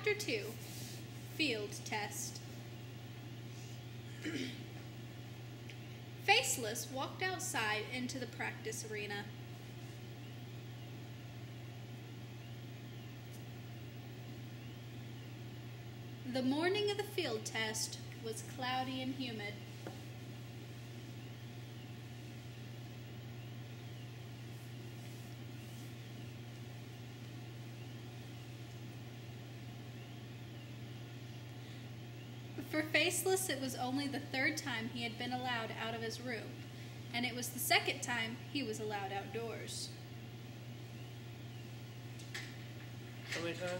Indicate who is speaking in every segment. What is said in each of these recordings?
Speaker 1: Chapter 2, Field Test. Faceless walked outside into the practice arena. The morning of the field test was cloudy and humid. For Faceless, it was only the third time he had been allowed out of his room, and it was the second time he was allowed outdoors.
Speaker 2: How many times?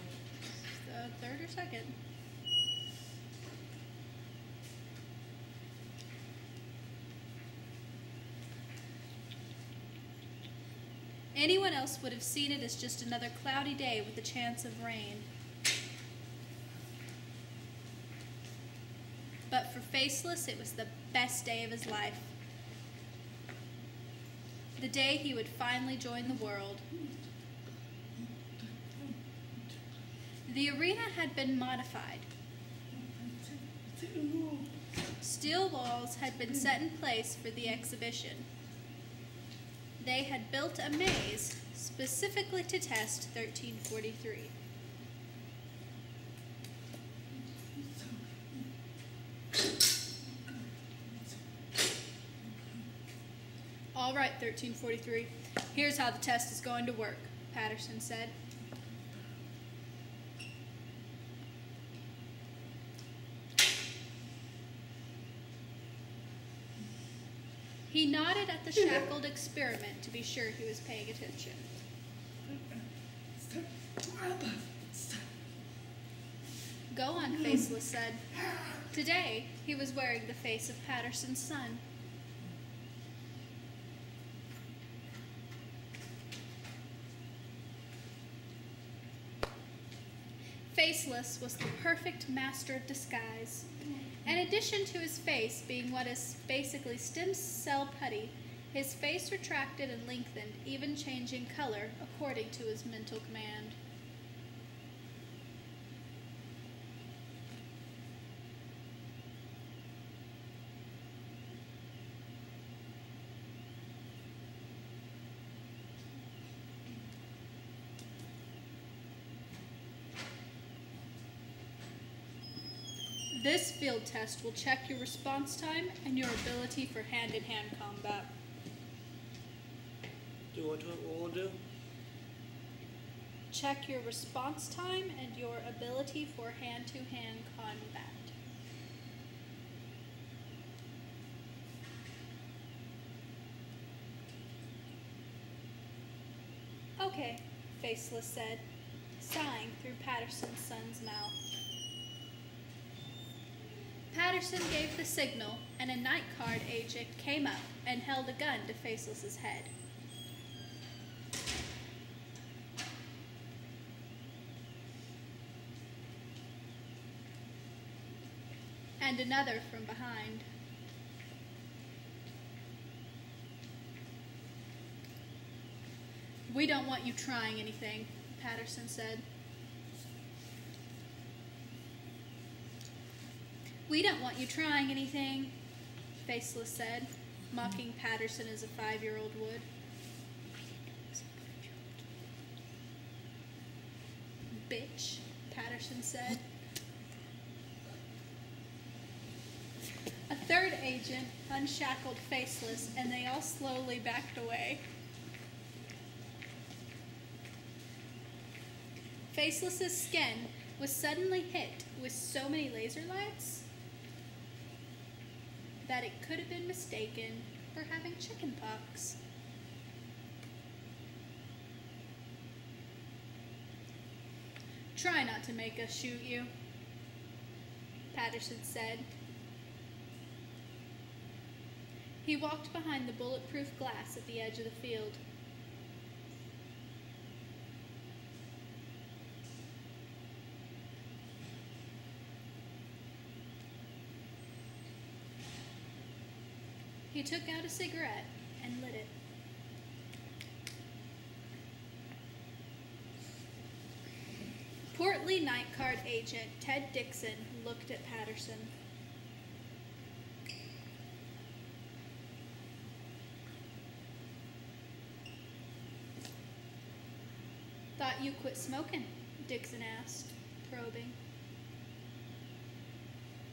Speaker 1: The third or second. Anyone else would have seen it as just another cloudy day with a chance of rain. But for Faceless, it was the best day of his life. The day he would finally join the world. The arena had been modified. Steel walls had been set in place for the exhibition. They had built a maze specifically to test 1343. All right, 1343. Here's how the test is going to work, Patterson said. He nodded at the shackled experiment to be sure he was paying attention. Go on, Faceless said. Today, he was wearing the face of Patterson's son. Faceless was the perfect master of disguise. In addition to his face being what is basically stem cell putty, his face retracted and lengthened, even changing color according to his mental command. This field test will check your response time and your ability for hand-in-hand combat.
Speaker 2: Do what we'll do?
Speaker 1: Check your response time and your ability for hand-to-hand combat. Okay, Faceless said, sighing through Patterson's son's mouth. Patterson gave the signal, and a night guard agent came up and held a gun to Faceless's head. And another from behind. We don't want you trying anything, Patterson said. We don't want you trying anything, Faceless said, mocking Patterson as a 5-year-old would. Bitch, Patterson said. A third agent unshackled Faceless, and they all slowly backed away. Faceless's skin was suddenly hit with so many laser lights that it could have been mistaken for having chicken pox. Try not to make us shoot you, Patterson said. He walked behind the bulletproof glass at the edge of the field. He took out a cigarette and lit it. portly night guard agent Ted Dixon looked at Patterson. Thought you quit smoking, Dixon asked, probing.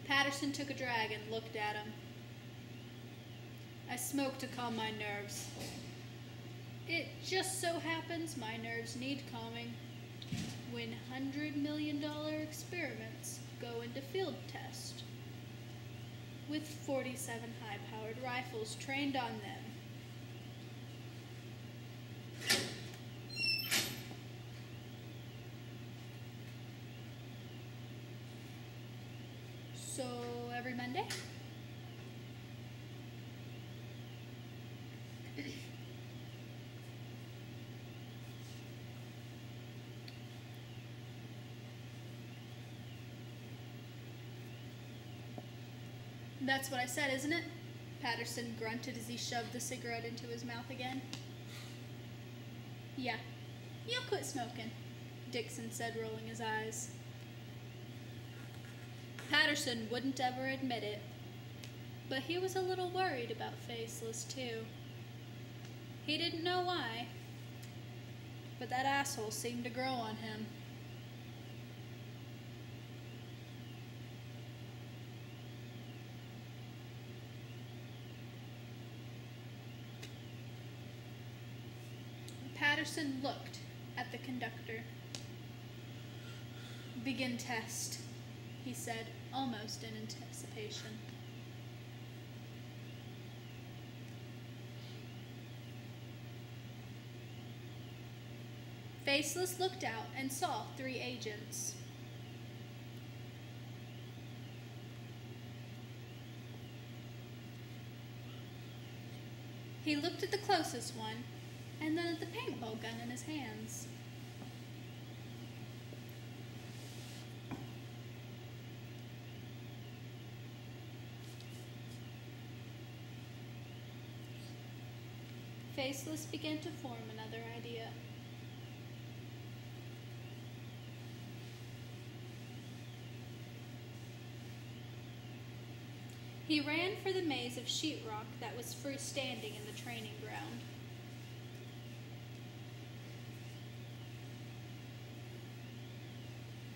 Speaker 1: Patterson took a drag and looked at him. I smoke to calm my nerves. It just so happens my nerves need calming when $100 million experiments go into field test with 47 high-powered rifles trained on them. So, every Monday? That's what I said, isn't it? Patterson grunted as he shoved the cigarette into his mouth again. Yeah, you'll quit smoking, Dixon said, rolling his eyes. Patterson wouldn't ever admit it, but he was a little worried about Faceless, too. He didn't know why, but that asshole seemed to grow on him. Patterson looked at the conductor. Begin test, he said, almost in anticipation. Faceless looked out and saw 3 agents. He looked at the closest one, and then at the paintball gun in his hands. Faceless began to form another idea. He ran for the maze of sheetrock that was freestanding in the training ground.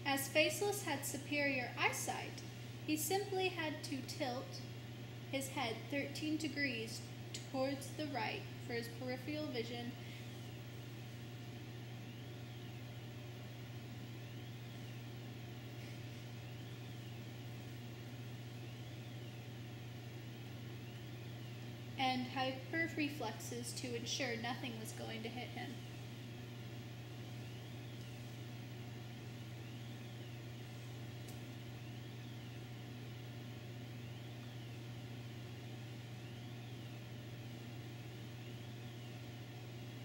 Speaker 1: As Faceless had superior eyesight, he simply had to tilt his head 13 degrees towards the right for his peripheral vision and hyper reflexes to ensure nothing was going to hit him.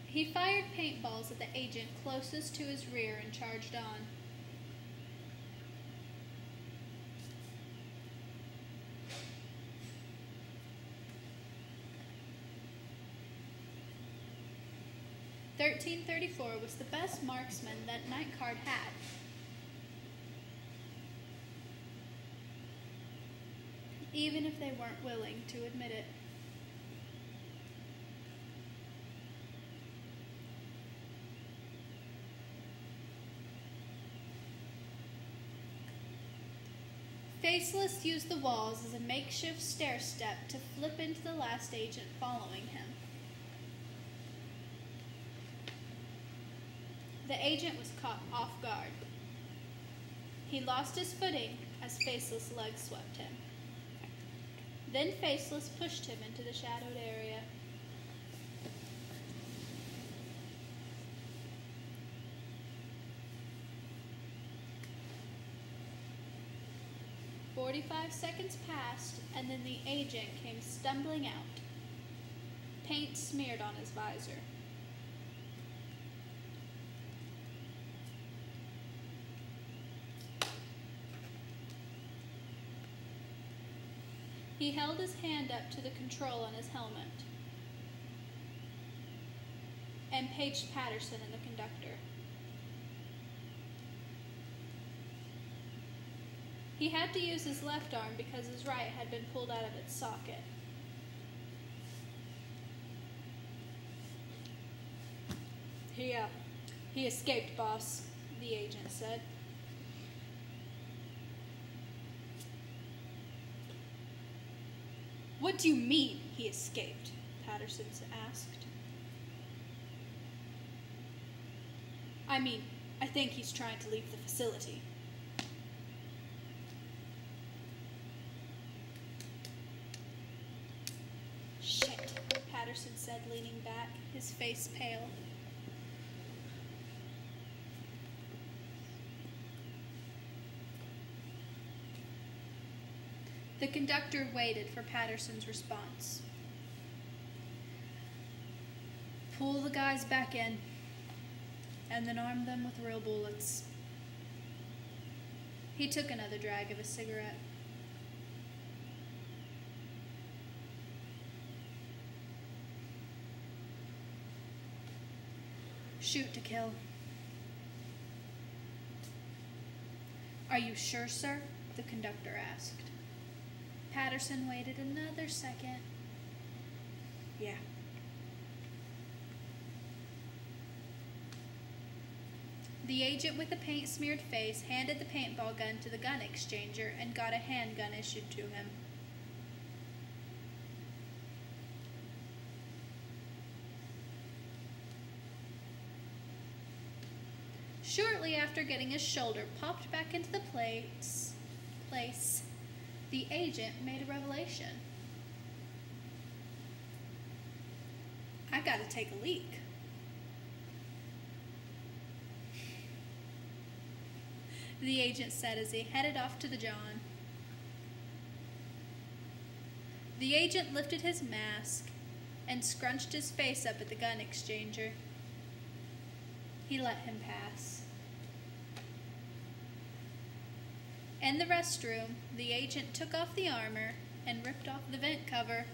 Speaker 1: He fired paintballs at the agent closest to his rear and charged on. "1334 was the best marksman that Night Guard had. Even if they weren't willing to admit it. Faceless used the walls as a makeshift stair step to flip into the last agent following him. The agent was caught off guard. He lost his footing as Faceless' legs swept him. Then Faceless pushed him into the shadowed area. "45 seconds passed, and then the agent came stumbling out, paint smeared on his visor. He held his hand up to the control on his helmet and paged Patterson and the conductor. He had to use his left arm because his right had been pulled out of its socket. He escaped, boss, the agent said. What do you mean, he escaped? Patterson asked. I mean, I think he's trying to leave the facility. Shit, Patterson said, leaning back, his face pale. The conductor waited for Patterson's response. Pull the guys back in, and then arm them with real bullets. He took another drag of his cigarette. Shoot to kill. Are you sure, sir? The conductor asked. Patterson waited another second. Yeah. The agent with the paint-smeared face handed the paintball gun to the gun exchanger and got a handgun issued to him. Shortly after getting his shoulder popped back into the place, the agent made a revelation. I gotta take a leak. The agent said as he headed off to the John. The agent lifted his mask and scrunched his face up at the gun exchanger. He let him pass. In the restroom, the agent took off the armor and ripped off the vent cover.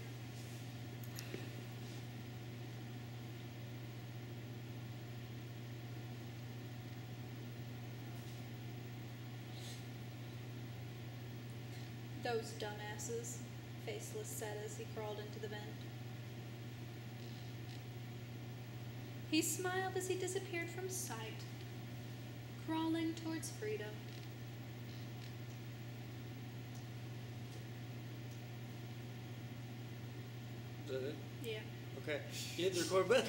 Speaker 1: Those dumbasses, Faceless said as he crawled into the vent. He smiled as he disappeared from sight, crawling towards freedom.
Speaker 2: Is that it?
Speaker 1: Yeah.
Speaker 2: Okay. You hit the record button.